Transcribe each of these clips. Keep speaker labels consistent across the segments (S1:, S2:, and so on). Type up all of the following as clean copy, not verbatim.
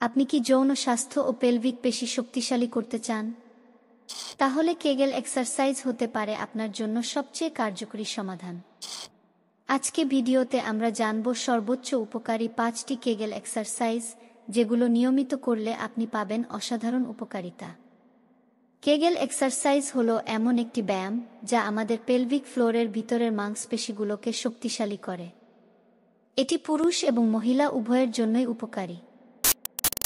S1: আপনি কি যৌন স্বাস্থ্য ও পেলভিক পেশি শক্তিশালী করতে চান? তাহলে কেগেল এক্সারসাইজ হতে পারে আপনার জন্য সবচেয়ে কার্যকরী সমাধান। আজকে ভিডিওতে আমরা জানব সর্বোচ্চ উপকারী 5টি কেগেল এক্সারসাইজ, যেগুলো নিয়মিত করলে আপনি পাবেন অসাধারণ উপকারিতা। কেগেল এক্সারসাইজ হলো এমন একটি ব্যায়াম যা আমাদের পেলভিক ফ্লোরের ভিতরের মাংসপেশিগুলোকে শক্তিশালী করে। এটি পুরুষ এবং মহিলা উভয়ের জন্যই উপকারী।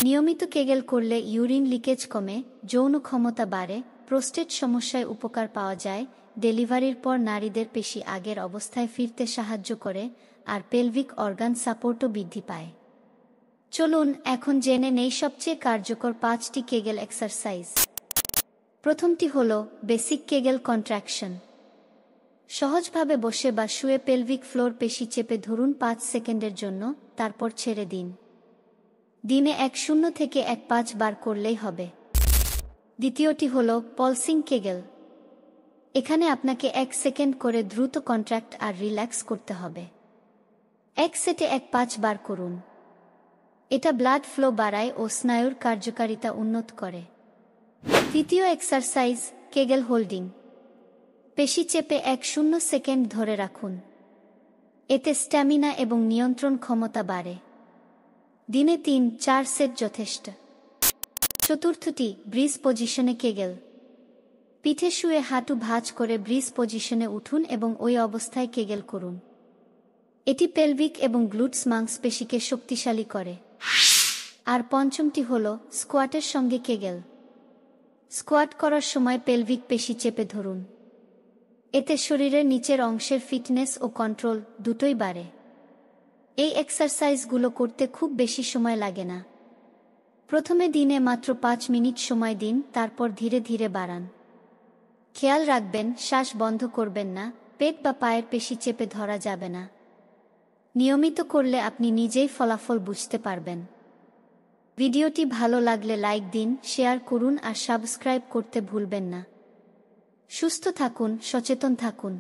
S1: নিয়মিত কেগেল করলে ইউরিন লিকেজ কমে, যৌন ক্ষমতা বাড়ে, প্রোস্টেট সমস্যায় উপকার পাওয়া যায়, ডেলিভারির পর নারীদের পেশি আগের অবস্থায় ফিরতে সাহায্য করে, আর পেলভিক অর্গান সাপোর্টও বৃদ্ধি পায়। চলুন এখন জেনে নেই সবচেয়ে কার্যকর 5টি কেগেল এক্সারসাইজ। প্রথমটি হল বেসিক কেগেল কন্ট্রাকশন। সহজভাবে বসে বা শুয়ে পেলভিক ফ্লোর পেশি চেপে ধরুন 5 সেকেন্ডের জন্য, তারপর ছেড়ে দিন। দিনে 1-0 থেকে 1-5 বার করলেই হবে। দ্বিতীয়টি হল পলসিং কেগেল। এখানে আপনাকে 1 সেকেন্ড করে দ্রুত কন্ট্রাক্ট আর রিল্যাক্স করতে হবে। 1 সেটে 1-5 বার করুন। এটা ব্লাড ফ্লো বাড়ায় ও স্নায়ুর কার্যকারিতা উন্নত করে। তৃতীয় এক্সারসাইজ কেগেল হোল্ডিং। পেশি চেপে 1-0 সেকেন্ড ধরে রাখুন। এতে স্ট্যামিনা এবং নিয়ন্ত্রণ ক্ষমতা বাড়ে। দিনে 3-4 সেট যথেষ্ট। চতুর্থটি ব্রিজ পজিশনে কেগেল। পিঠে শুয়ে হাঁটু ভাঁজ করে ব্রিজ পজিশনে উঠুন এবং ওই অবস্থায় কেগেল করুন। এটি পেলভিক এবং গ্লুটস মাংসপেশিকে শক্তিশালী করে। আর পঞ্চমটি হল স্কোয়াটের সঙ্গে কেগেল। স্কোয়াট করার সময় পেলভিক পেশি চেপে ধরুন। এতে শরীরের নিচের অংশের ফিটনেস ও কন্ট্রোল দুটোই বাড়ে। এই এক্সারসাইজগুলো করতে খুব বেশি সময় লাগে না। প্রথমে দিনে মাত্র 5 মিনিট সময় দিন, তারপর ধীরে ধীরে বাড়ান। খেয়াল রাখবেন, শ্বাস বন্ধ করবেন না, পেট বা পায়ের পেশি চেপে ধরা যাবে না। নিয়মিত করলে আপনি নিজেই ফলাফল বুঝতে পারবেন। ভিডিওটি ভালো লাগলে লাইক দিন, শেয়ার করুন আর সাবস্ক্রাইব করতে ভুলবেন না। সুস্থ থাকুন, সচেতন থাকুন।